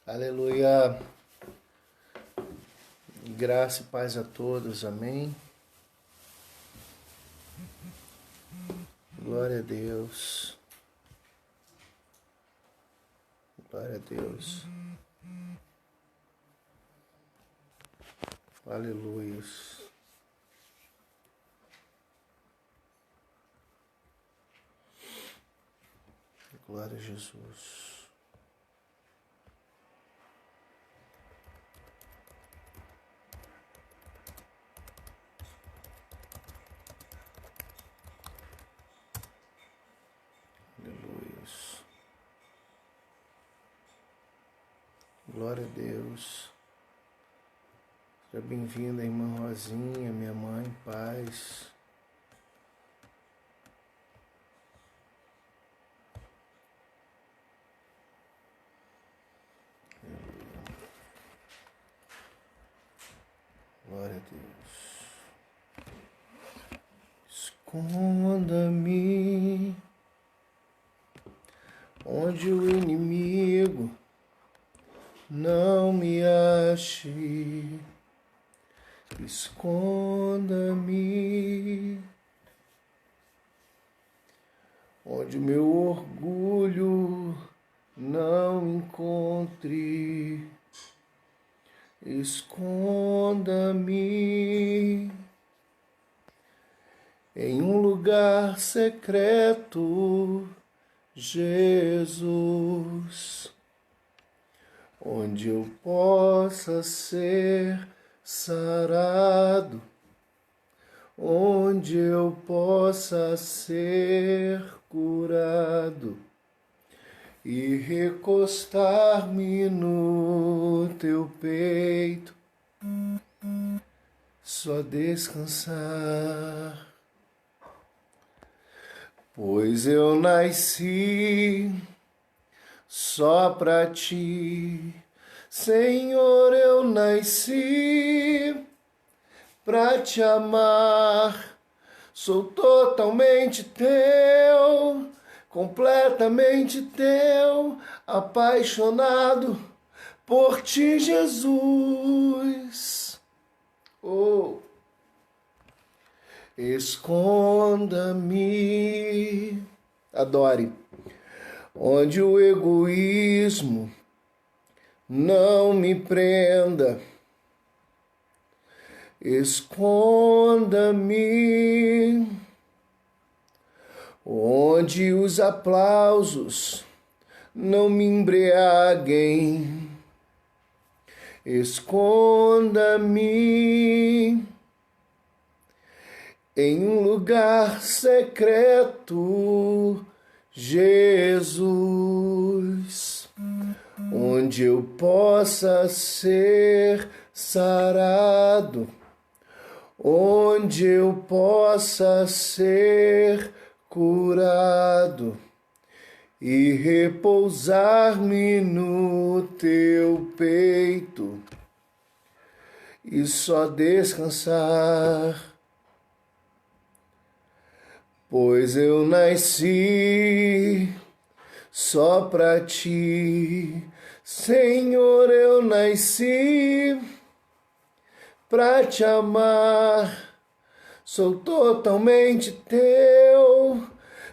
Aleluia. Graça e paz a todos. Amém. Glória a Deus. Glória a Deus. Aleluia. Glória a Jesus. Aleluia. Glória a Deus. Seja bem-vinda, irmã Rosinha, minha mãe, paz. Glória a Deus. Esconda-me onde o inimigo não me ache. Esconda-me onde o meu orgulho não encontre. Esconda-me em um lugar secreto, Jesus, onde eu possa ser sarado, onde eu possa ser curado e recostar-me no teu peito, só descansar. Pois eu nasci só pra ti, Senhor, eu nasci pra te amar. Sou totalmente teu, completamente teu, apaixonado por ti, Jesus. Oh, esconda-me, adore, onde o egoísmo não me prenda. Esconda-me onde os aplausos não me embriaguem. Esconda-me em um lugar secreto, Jesus, onde eu possa ser sarado, onde eu possa ser curado e repousar-me no teu peito e só descansar. Pois eu nasci só pra ti, Senhor, eu nasci pra te amar. Sou totalmente teu,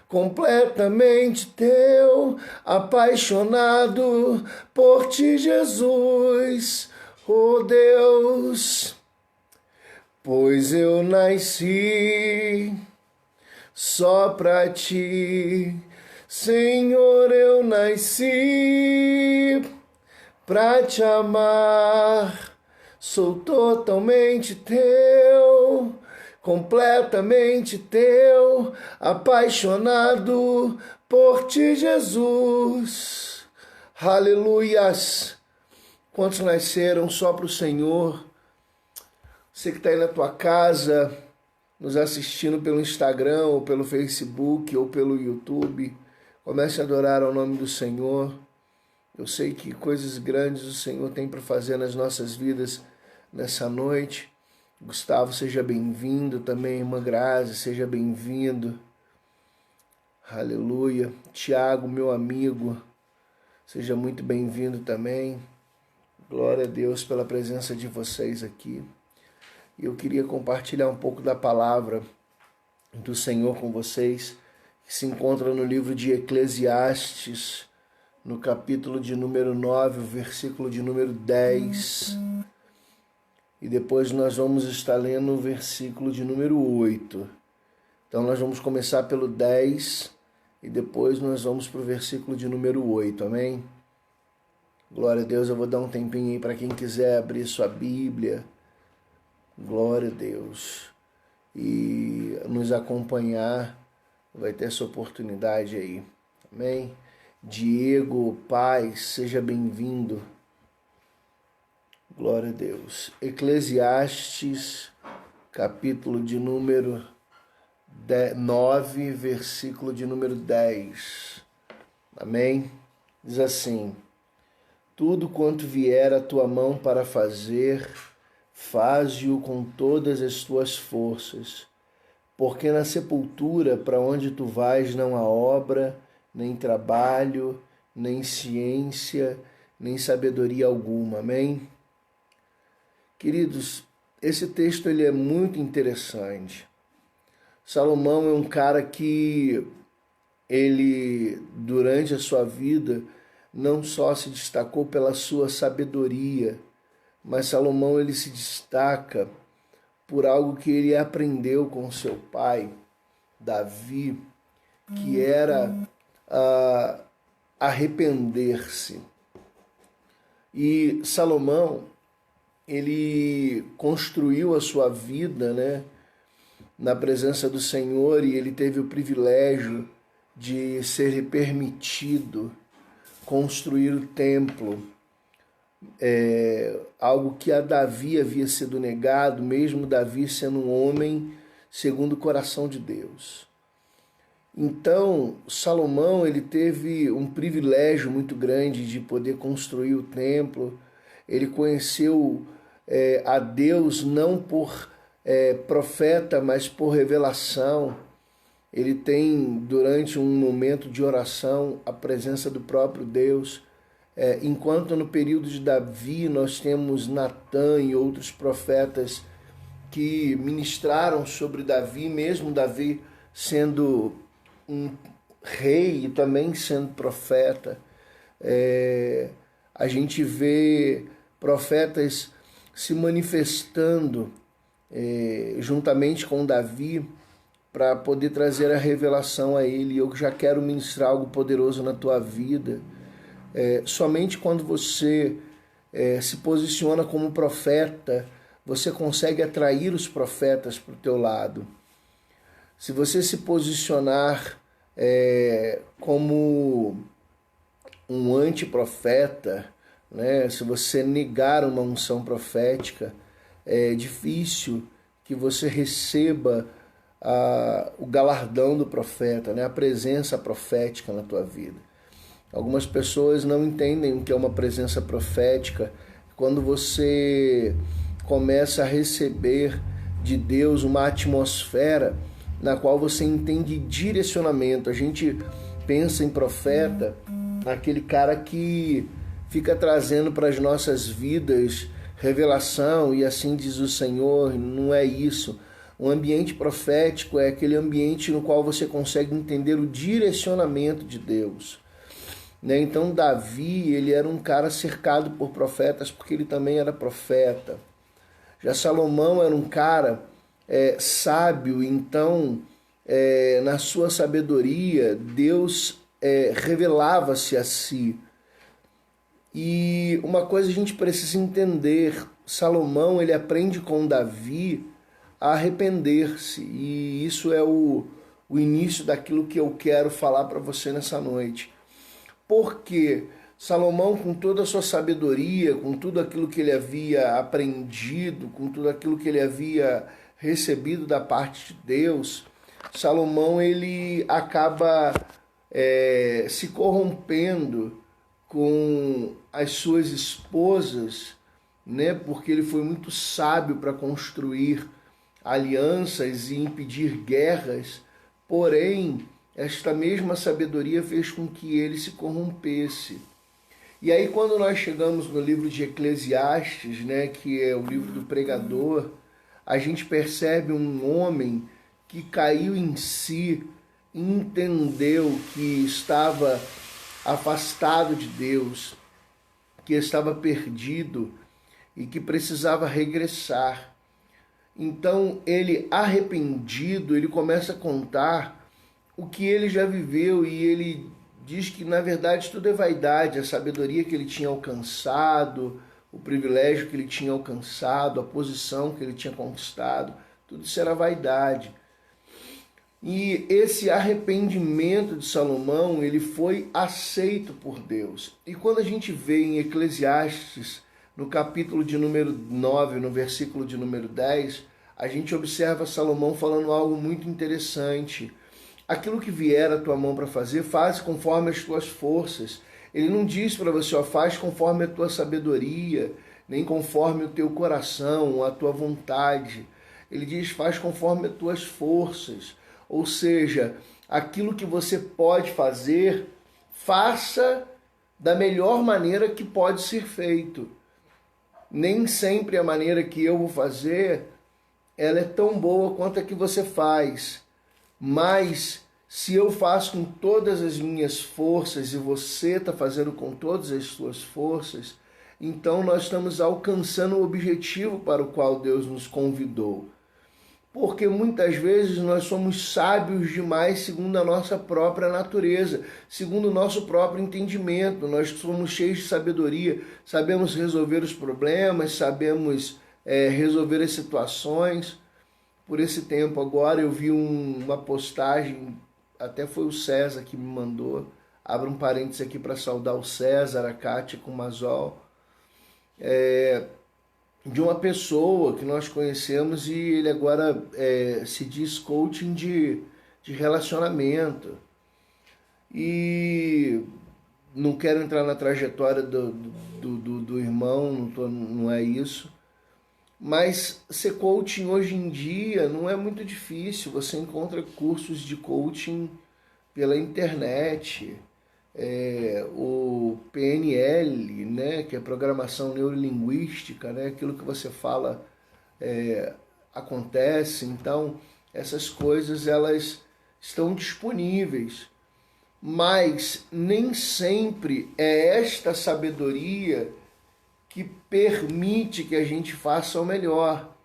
completamente teu, apaixonado por ti, Jesus, oh Deus. Pois eu nasci só pra ti, Senhor, eu nasci pra te amar. Sou totalmente teu, completamente teu, apaixonado por ti, Jesus. Aleluias! Quantos nasceram só para o Senhor? Você que está aí na tua casa, nos assistindo pelo Instagram, ou pelo Facebook, ou pelo YouTube, comece a adorar ao nome do Senhor. Eu sei que coisas grandes o Senhor tem para fazer nas nossas vidas nessa noite. Gustavo, seja bem-vindo também, irmã Grazi, seja bem-vindo. Aleluia. Tiago, meu amigo, seja muito bem-vindo também. Glória a Deus pela presença de vocês aqui. Eu queria compartilhar um pouco da palavra do Senhor com vocês, que se encontra no livro de Eclesiastes, no capítulo de número 9, o versículo de número 10. E depois nós vamos estar lendo o versículo de número 8. Então nós vamos começar pelo 10 e depois nós vamos para o versículo de número 8, amém? Glória a Deus, eu vou dar um tempinho aí para quem quiser abrir sua Bíblia. Glória a Deus. E nos acompanhar, vai ter essa oportunidade aí, amém? Diego, Pai, seja bem-vindo. Glória a Deus. Eclesiastes, capítulo de número 9, versículo de número 10. Amém? Diz assim: tudo quanto vier à tua mão para fazer, faze-o com todas as tuas forças, porque na sepultura para onde tu vais não há obra, nem trabalho, nem ciência, nem sabedoria alguma. Amém? Queridos, esse texto ele é muito interessante. Salomão é um cara que ele, durante a sua vida, não só se destacou pela sua sabedoria, mas Salomão ele se destaca por algo que ele aprendeu com seu pai, Davi, que era arrepender-se. E Salomão, ele construiu a sua vida, né, na presença do Senhor, e ele teve o privilégio de ser permitido construir o templo, algo que a Davi havia sido negado, mesmo Davi sendo um homem segundo o coração de Deus. Então, Salomão ele teve um privilégio muito grande de poder construir o templo. Ele conheceu a Deus não por profeta, mas por revelação. Ele tem, durante um momento de oração, a presença do próprio Deus. Enquanto no período de Davi nós temos Natã e outros profetas que ministraram sobre Davi, mesmo Davi sendo um rei e também sendo profeta. A gente vê profetas se manifestando juntamente com Davi para poder trazer a revelação a ele. Eu já quero ministrar algo poderoso na tua vida. Somente quando você se posiciona como profeta, você consegue atrair os profetas para o teu lado. Se você se posicionar como um antiprofeta, né, se você negar uma unção profética, é difícil que você receba o galardão do profeta, né, a presença profética na tua vida. Algumas pessoas não entendem o que é uma presença profética. Quando você começa a receber de Deus uma atmosfera na qual você entende direcionamento. A gente pensa em profeta, naquele cara que fica trazendo para as nossas vidas revelação, e assim diz o Senhor. Não é isso. Um ambiente profético é aquele ambiente no qual você consegue entender o direcionamento de Deus. Então Davi, ele era um cara cercado por profetas, porque ele também era profeta. Já Salomão era um cara sábio, então na sua sabedoria Deus revelava-se a si. E uma coisa a gente precisa entender: Salomão ele aprende com Davi a arrepender-se, e isso é o início daquilo que eu quero falar para você nessa noite. Porque Salomão, com toda a sua sabedoria, com tudo aquilo que ele havia aprendido, com tudo aquilo que ele havia recebido da parte de Deus, Salomão ele acaba se corrompendo com as suas esposas, né? Porque ele foi muito sábio para construir alianças e impedir guerras, porém esta mesma sabedoria fez com que ele se corrompesse. E aí quando nós chegamos no livro de Eclesiastes, né, que é o livro do pregador, a gente percebe um homem que caiu em si, entendeu que estava afastado de Deus, que estava perdido e que precisava regressar. Então ele, arrependido, ele começa a contar o que ele já viveu e ele diz que na verdade tudo é vaidade, a sabedoria que ele tinha alcançado, o privilégio que ele tinha alcançado, a posição que ele tinha conquistado, tudo isso era vaidade. E esse arrependimento de Salomão, ele foi aceito por Deus. E quando a gente vê em Eclesiastes, no capítulo de número 9, no versículo de número 10, a gente observa Salomão falando algo muito interessante. Aquilo que vier a tua mão para fazer, faz conforme as tuas forças. Ele não diz para você, ó, faz conforme a tua sabedoria, nem conforme o teu coração, a tua vontade. Ele diz, faz conforme as tuas forças. Ou seja, aquilo que você pode fazer, faça da melhor maneira que pode ser feito. Nem sempre a maneira que eu vou fazer, ela é tão boa quanto a que você faz. Mas se eu faço com todas as minhas forças e você está fazendo com todas as suas forças, então nós estamos alcançando o objetivo para o qual Deus nos convidou. Porque muitas vezes nós somos sábios demais segundo a nossa própria natureza, segundo o nosso próprio entendimento. Nós somos cheios de sabedoria, sabemos resolver os problemas, sabemos resolver as situações. Por esse tempo agora eu vi uma postagem, até foi o César que me mandou, abro um parênteses aqui para saudar o César, a Kátia com o Mazol, de uma pessoa que nós conhecemos e ele agora se diz coaching de relacionamento. E não quero entrar na trajetória do irmão, não é isso. Mas ser coaching hoje em dia não é muito difícil. Você encontra cursos de coaching pela internet. O PNL, né, que é Programação Neurolinguística, né, aquilo que você fala acontece. Então, essas coisas elas estão disponíveis. Mas nem sempre é esta sabedoria que permite que a gente faça o melhor.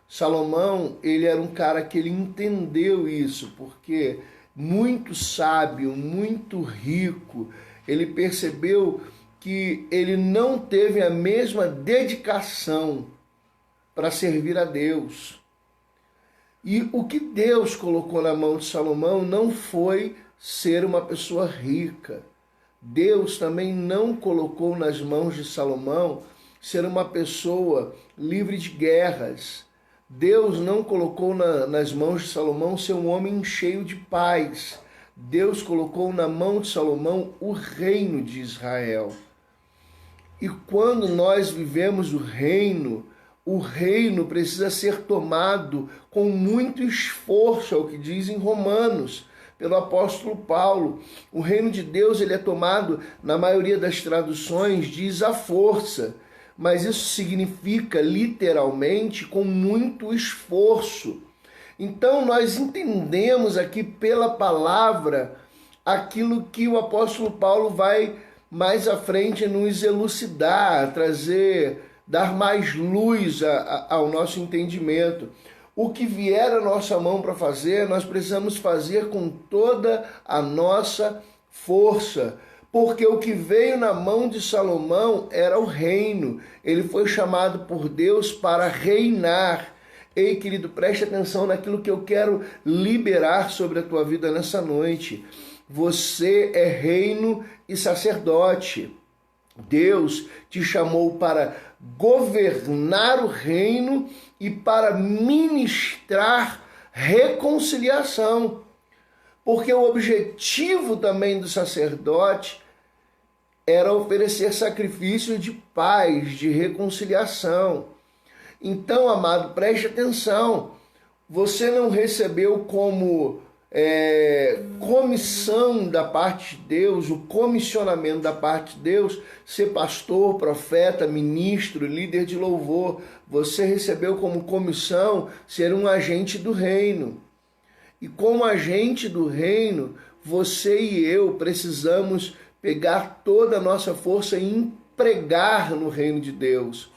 Salomão, ele era um cara que ele entendeu isso, porque muito sábio, muito rico, ele percebeu que ele não teve a mesma dedicação para servir a Deus. E o que Deus colocou na mão de Salomão não foi ser uma pessoa rica. Deus também não colocou nas mãos de Salomão ser uma pessoa livre de guerras. Deus não colocou nas mãos de Salomão ser um homem cheio de paz. Deus colocou na mão de Salomão o reino de Israel. E quando nós vivemos o reino precisa ser tomado com muito esforço, é o que diz em Romanos, pelo apóstolo Paulo. O reino de Deus ele é tomado, na maioria das traduções, diz à força. Mas isso significa, literalmente, com muito esforço. Então, nós entendemos aqui pela palavra aquilo que o apóstolo Paulo vai mais à frente nos elucidar, dar mais luz ao nosso entendimento. O que vier à nossa mão para fazer, nós precisamos fazer com toda a nossa força. Porque o que veio na mão de Salomão era o reino. Ele foi chamado por Deus para reinar. Ei, querido, preste atenção naquilo que eu quero liberar sobre a tua vida nessa noite. Você é reino e sacerdote. Deus te chamou para governar o reino e para ministrar reconciliação. Porque o objetivo também do sacerdote era oferecer sacrifício de paz, de reconciliação. Então, amado, preste atenção. Você não recebeu como comissão da parte de Deus, o comissionamento da parte de Deus, ser pastor, profeta, ministro, líder de louvor. Você recebeu como comissão ser um agente do reino. E como agente do reino, você e eu precisamos pegar toda a nossa força e empregar no reino de Deus.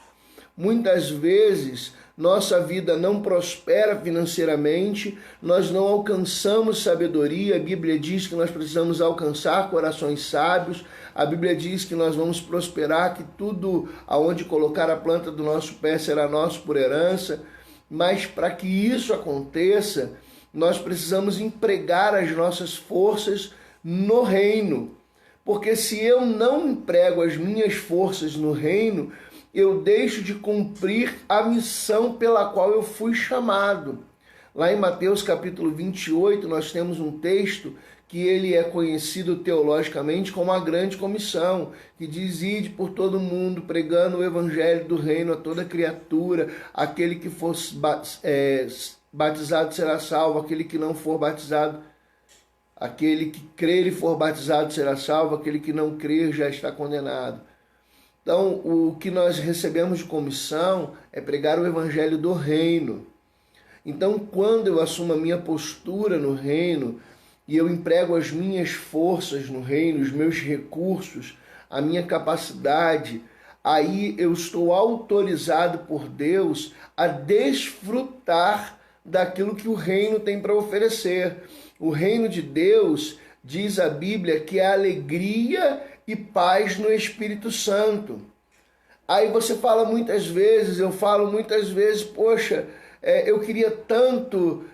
Muitas vezes nossa vida não prospera financeiramente, nós não alcançamos sabedoria. A Bíblia diz que nós precisamos alcançar corações sábios. A Bíblia diz que nós vamos prosperar, que tudo aonde colocar a planta do nosso pé será nosso por herança. Mas para que isso aconteça, nós precisamos empregar as nossas forças no reino. Porque se eu não emprego as minhas forças no reino, eu deixo de cumprir a missão pela qual eu fui chamado. Lá em Mateus capítulo 28, nós temos um texto que ele é conhecido teologicamente como a grande comissão, que diz: ide por todo mundo, pregando o evangelho do reino a toda criatura, aquele que for batizado será salvo, aquele que não for batizado, aquele que crer e for batizado será salvo, aquele que não crer já está condenado. Então, o que nós recebemos de comissão é pregar o evangelho do reino. Então, quando eu assumo a minha postura no reino e eu emprego as minhas forças no reino, os meus recursos, a minha capacidade, aí eu estou autorizado por Deus a desfrutar daquilo que o reino tem para oferecer. O reino de Deus, diz a Bíblia, que é alegria e paz no Espírito Santo. Aí você fala muitas vezes, eu falo muitas vezes, poxa, eu queria tanto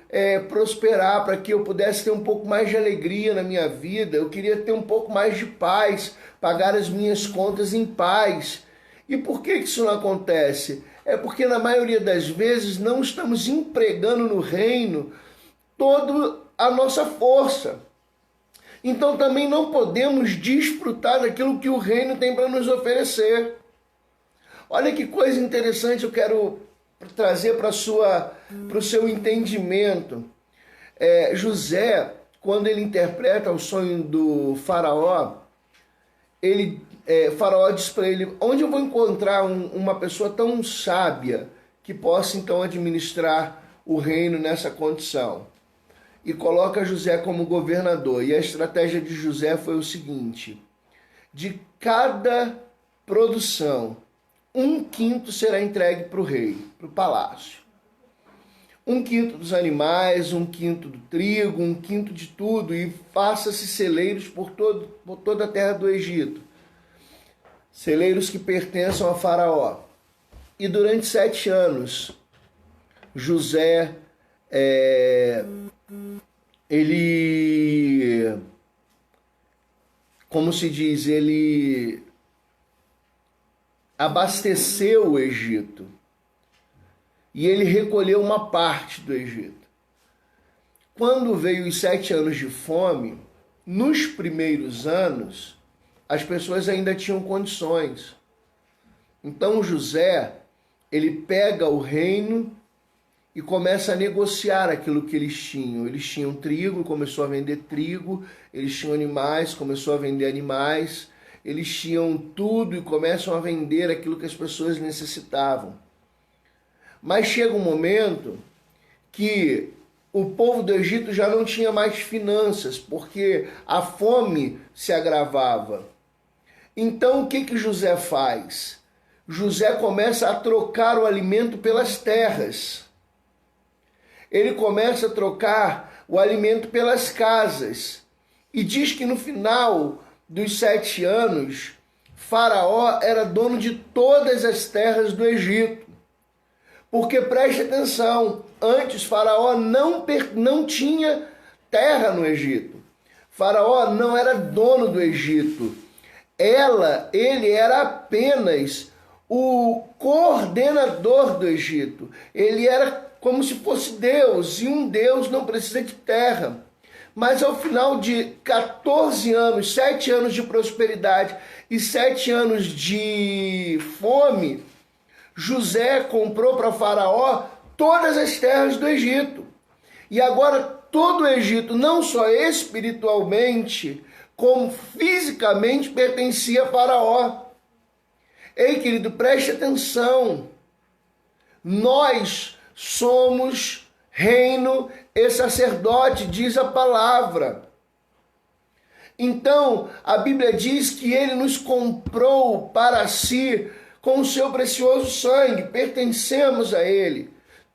prosperar para que eu pudesse ter um pouco mais de alegria na minha vida, eu queria ter um pouco mais de paz, pagar as minhas contas em paz. E por que isso não acontece? É porque na maioria das vezes não estamos empregando no reino toda a nossa força. Então também não podemos desfrutar daquilo que o reino tem para nos oferecer. Olha que coisa interessante eu quero trazer para o seu entendimento. José, quando ele interpreta o sonho do faraó, faraó diz para ele: onde eu vou encontrar uma pessoa tão sábia que possa então administrar o reino nessa condição? E coloca José como governador. E a estratégia de José foi o seguinte: de cada produção, 1/5 será entregue para o rei, para o palácio. 1/5 dos animais, 1/5 do trigo, 1/5 de tudo, e faça-se celeiros por toda a terra do Egito. Celeiros que pertençam a Faraó. E durante 7 anos, José, ele, como se diz, ele abasteceu o Egito. E ele recolheu uma parte do Egito. Quando veio os 7 anos de fome, nos primeiros anos, as pessoas ainda tinham condições. Então José, ele pega o reino e começa a negociar aquilo que eles tinham. Eles tinham trigo, começou a vender trigo. Eles tinham animais, começou a vender animais. Eles tinham tudo e começam a vender aquilo que as pessoas necessitavam. Mas chega um momento que o povo do Egito já não tinha mais finanças, porque a fome se agravava. Então o que José faz? José começa a trocar o alimento pelas terras. Ele começa a trocar o alimento pelas casas. E diz que no final dos 7 anos, Faraó era dono de todas as terras do Egito. Porque preste atenção, antes Faraó não tinha terra no Egito. Faraó não era dono do Egito. Ele era apenas o coordenador do Egito. Ele era como se fosse Deus, e um Deus não precisa de terra. Mas ao final de 14 anos, 7 anos de prosperidade e 7 anos de fome, José comprou para Faraó todas as terras do Egito. E agora todo o Egito, não só espiritualmente, como fisicamente, pertencia a Faraó. Ei, querido, preste atenção. Nós somos reino e sacerdote, diz a palavra. Então, a Bíblia diz que ele nos comprou para si com o seu precioso sangue, pertencemos a ele.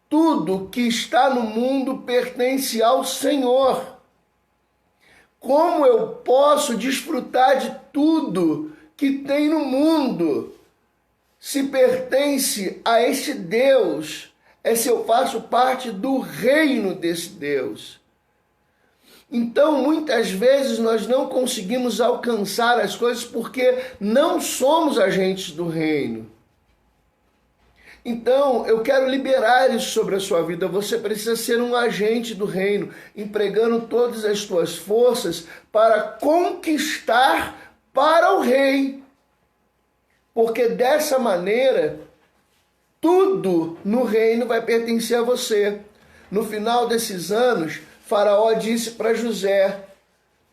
Tudo que está no mundo pertence ao Senhor. Como eu posso desfrutar de tudo que tem no mundo se pertence a este Deus? É se eu faço parte do reino desse Deus. Então, muitas vezes nós não conseguimos alcançar as coisas porque não somos agentes do reino. Então, eu quero liberar isso sobre a sua vida. Você precisa ser um agente do reino, empregando todas as suas forças para conquistar para o rei. Porque dessa maneira, tudo no reino vai pertencer a você. No final desses anos, Faraó disse para José: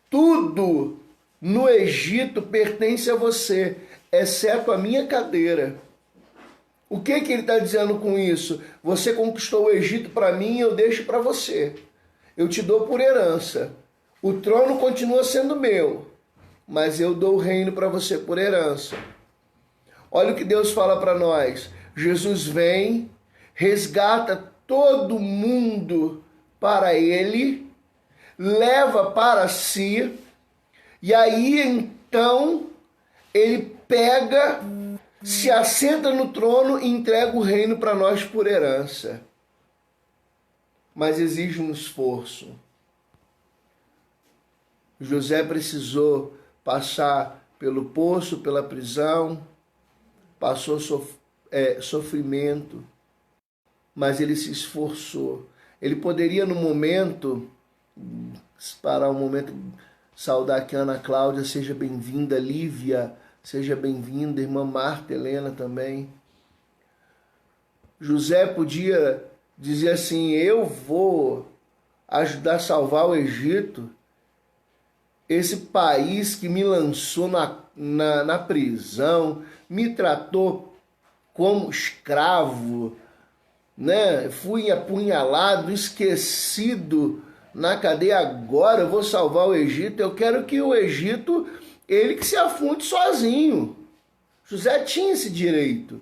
tudo no Egito pertence a você, exceto a minha cadeira. O que ele está dizendo com isso? Você conquistou o Egito para mim, eu deixo para você. Eu te dou por herança. O trono continua sendo meu, mas eu dou o reino para você por herança. Olha o que Deus fala para nós. Jesus vem, resgata todo mundo para ele, leva para si, e aí então ele pega, se assenta no trono e entrega o reino para nós por herança. Mas exige um esforço. José precisou passar pelo poço, pela prisão, passou sofrimento, mas ele se esforçou. Ele poderia, no momento, parar um momento, saudar aqui a Ana Cláudia, seja bem-vinda, Lívia, seja bem-vinda, irmã Marta, Helena também. José podia dizer assim: eu vou ajudar a salvar o Egito, esse país que me lançou na prisão, me tratou como escravo, né? Fui apunhalado, esquecido na cadeia, agora eu vou salvar o Egito. Eu quero que o Egito, ele que se afunde sozinho. José tinha esse direito,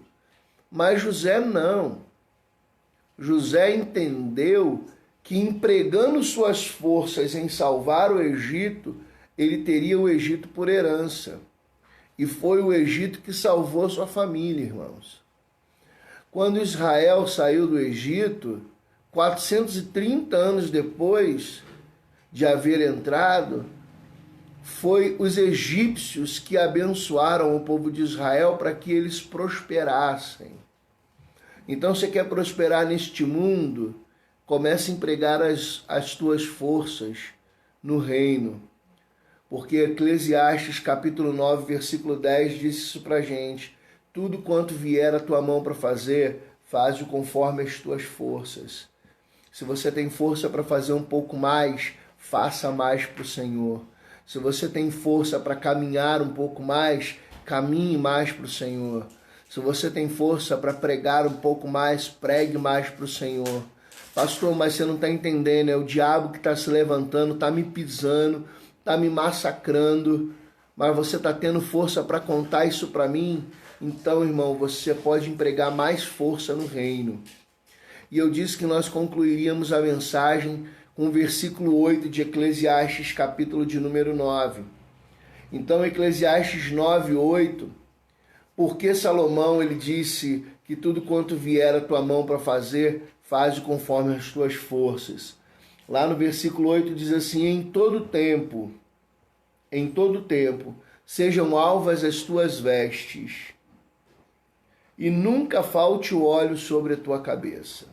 mas José não. José entendeu que empregando suas forças em salvar o Egito, ele teria o Egito por herança. E foi o Egito que salvou sua família, irmãos. Quando Israel saiu do Egito, 430 anos depois de haver entrado, foi os egípcios que abençoaram o povo de Israel para que eles prosperassem. Então, você quer prosperar neste mundo? Comece a empregar as tuas forças no reino. Porque Eclesiastes capítulo 9, versículo 10 diz isso para a gente: tudo quanto vier a tua mão para fazer, faz-o conforme as tuas forças. Se você tem força para fazer um pouco mais, faça mais para o Senhor. Se você tem força para caminhar um pouco mais, caminhe mais para o Senhor. Se você tem força para pregar um pouco mais, pregue mais para o Senhor. Pastor, mas você não está entendendo, é o diabo que está se levantando, está me pisando, está me massacrando, mas você está tendo força para contar isso para mim? Então, irmão, você pode empregar mais força no reino. E eu disse que nós concluiríamos a mensagem com o versículo 8 de Eclesiastes, capítulo de número 9. Então, Eclesiastes 9, 8, porque Salomão, ele disse que tudo quanto vier a tua mão para fazer, faz conforme as tuas forças. Lá no versículo 8 diz assim: em todo tempo, sejam alvas as tuas vestes, e nunca falte o óleo sobre a tua cabeça.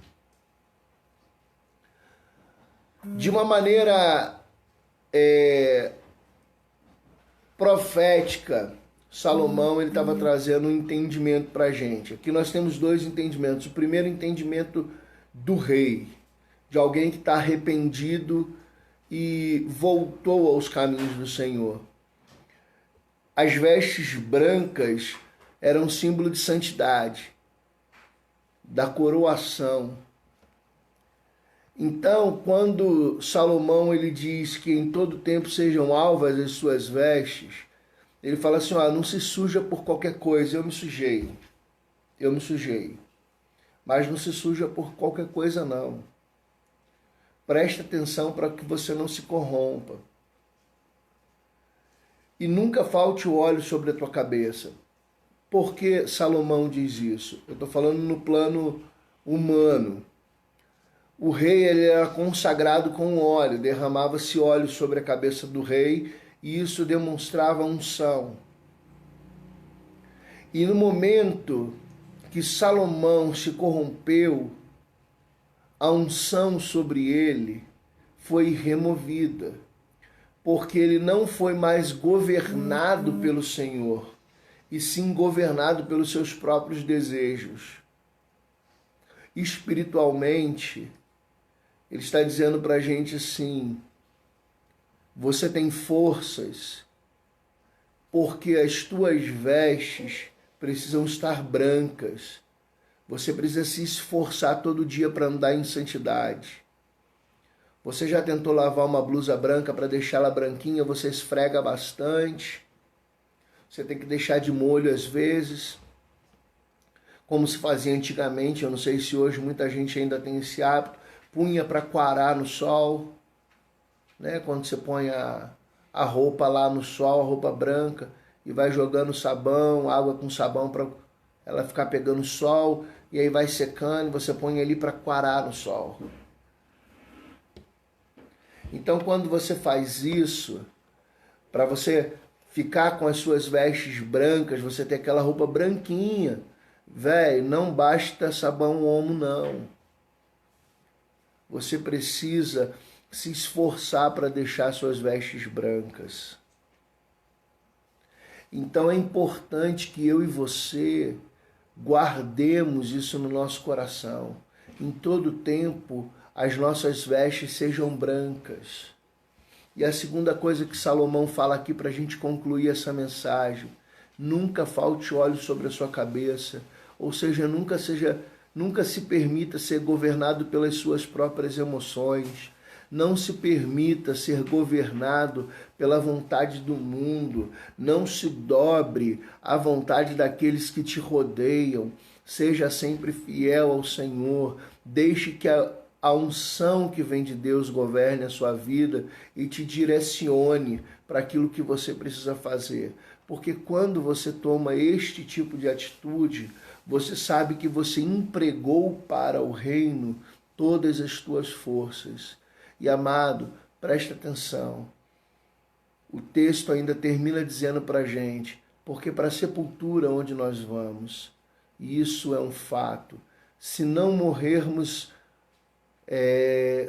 De uma maneira profética, Salomão ele estava trazendo um entendimento para a gente. Aqui nós temos dois entendimentos. O primeiro entendimento do rei. de alguém que está arrependido e voltou aos caminhos do Senhor. As vestes brancas eram símbolo de santidade, da coroação. Então, quando Salomão ele diz que em todo tempo sejam alvas as suas vestes, ele fala assim, não se suja por qualquer coisa. Eu me sujei, mas não se suja por qualquer coisa não. Preste atenção para que você não se corrompa. E nunca falte o óleo sobre a tua cabeça. Por que Salomão diz isso? Eu estou falando no plano humano. O rei ele era consagrado com óleo, derramava-se óleo sobre a cabeça do rei e isso demonstrava unção. E no momento que Salomão se corrompeu, a unção sobre ele foi removida, porque ele não foi mais governado pelo Senhor, e sim governado pelos seus próprios desejos. Espiritualmente, ele está dizendo para a gente assim, você tem forças, porque as tuas vestes precisam estar brancas. Você precisa se esforçar todo dia para andar em santidade. Você já tentou lavar uma blusa branca para deixá-la branquinha? Você esfrega bastante. Você tem que deixar de molho às vezes, como se fazia antigamente. Eu não sei se hoje muita gente ainda tem esse hábito. Punha para coarar no sol, né? Quando você põe a roupa lá no sol, a roupa branca, e vai jogando sabão, água com sabão para ela ficar pegando sol, e aí vai secando, você põe ali para coarar no sol. Então, quando você faz isso, para você ficar com as suas vestes brancas, você tem aquela roupa branquinha, velho, não basta sabão homo, não. Você precisa se esforçar para deixar suas vestes brancas. Então é importante que eu e você guardemos isso no nosso coração. Em todo tempo, as nossas vestes sejam brancas. E a segunda coisa que Salomão fala aqui para a gente concluir essa mensagem, nunca falte óleo sobre a sua cabeça, ou seja, nunca se permita ser governado pelas suas próprias emoções. Não se permita ser governado pela vontade do mundo. Não se dobre à vontade daqueles que te rodeiam. Seja sempre fiel ao Senhor. Deixe que a unção que vem de Deus governe a sua vida e te direcione para aquilo que você precisa fazer. Porque quando você toma este tipo de atitude, você sabe que você empregou para o reino todas as tuas forças. E amado, presta atenção. O texto ainda termina dizendo para a gente, porque para a sepultura onde nós vamos, e isso é um fato, se não morrermos,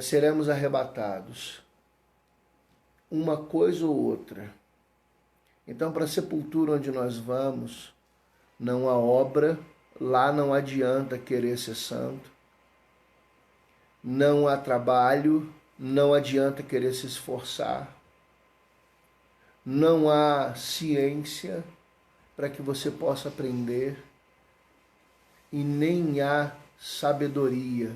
seremos arrebatados. Uma coisa ou outra. Então, para a sepultura onde nós vamos, não há obra, lá não adianta querer ser santo, não há trabalho, não adianta querer se esforçar, não há ciência para que você possa aprender e nem há sabedoria,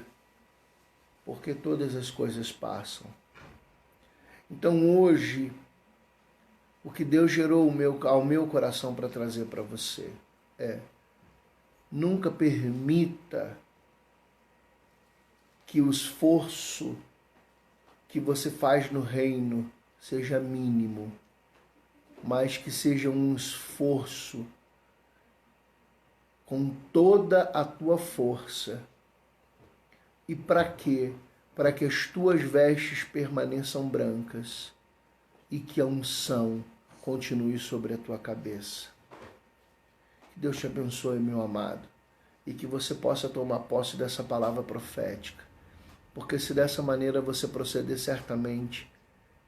porque todas as coisas passam. Então hoje, o que Deus gerou ao meu coração para trazer para você nunca permita que o esforço que você faz no reino seja mínimo, mas que seja um esforço com toda a tua força. E para quê? Para que as tuas vestes permaneçam brancas e que a unção continue sobre a tua cabeça. Que Deus te abençoe, meu amado, e que você possa tomar posse dessa palavra profética. Porque se dessa maneira você proceder, certamente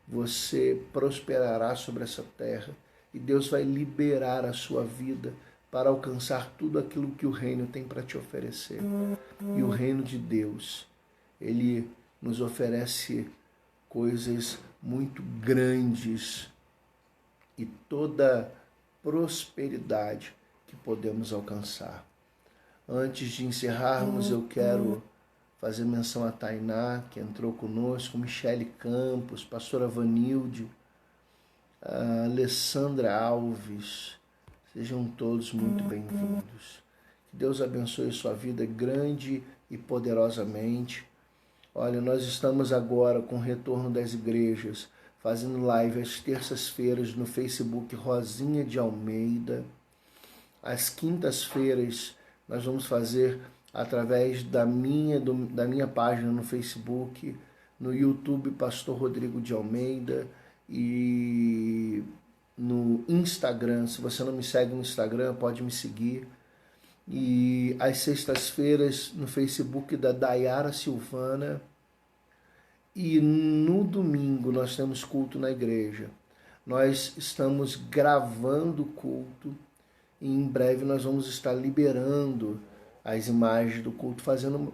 você prosperará sobre essa terra e Deus vai liberar a sua vida para alcançar tudo aquilo que o reino tem para te oferecer. E o reino de Deus, ele nos oferece coisas muito grandes e toda prosperidade que podemos alcançar. Antes de encerrarmos, eu quero fazer menção a Tainá, que entrou conosco, Michele Campos, pastora Vanilde, a Alessandra Alves. Sejam todos muito bem-vindos. Que Deus abençoe sua vida grande e poderosamente. Olha, nós estamos agora com o retorno das igrejas, fazendo live às terças-feiras no Facebook Rosinha de Almeida. Às quintas-feiras nós vamos fazer através da minha página no Facebook, no YouTube Pastor Rodrigo de Almeida e no Instagram. Se você não me segue no Instagram, pode me seguir. E às sextas-feiras no Facebook da Dayara Silvana. E no domingo nós temos culto na igreja. Nós estamos gravando o culto e em breve nós vamos estar liberando as imagens do culto, fazendo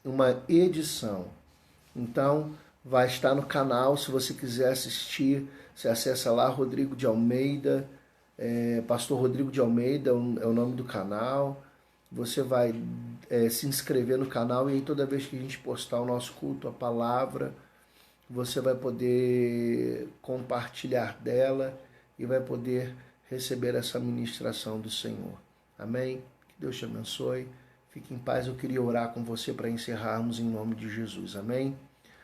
uma edição. Então, vai estar no canal, se você quiser assistir, você acessa lá, Rodrigo de Almeida, Pastor Rodrigo de Almeida é o nome do canal. Você vai se inscrever no canal e aí toda vez que a gente postar o nosso culto, a palavra, você vai poder compartilhar dela e vai poder receber essa ministração do Senhor. Amém? Que Deus te abençoe. Fique em paz. Eu queria orar com você para encerrarmos em nome de Jesus. Amém?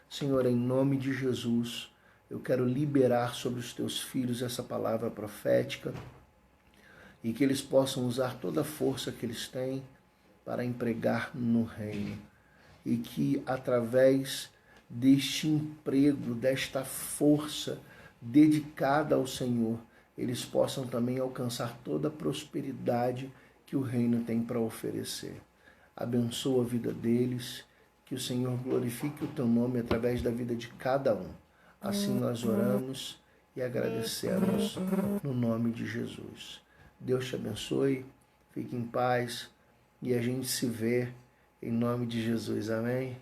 Senhor, em nome de Jesus, eu quero liberar sobre os teus filhos essa palavra profética e que eles possam usar toda a força que eles têm para empregar no reino. E que através deste emprego, desta força dedicada ao Senhor, eles possam também alcançar toda a prosperidade que o reino tem para oferecer. Abençoa a vida deles, que o Senhor glorifique o teu nome através da vida de cada um. Assim nós oramos e agradecemos no nome de Jesus. Deus te abençoe, fique em paz e a gente se vê em nome de Jesus. Amém?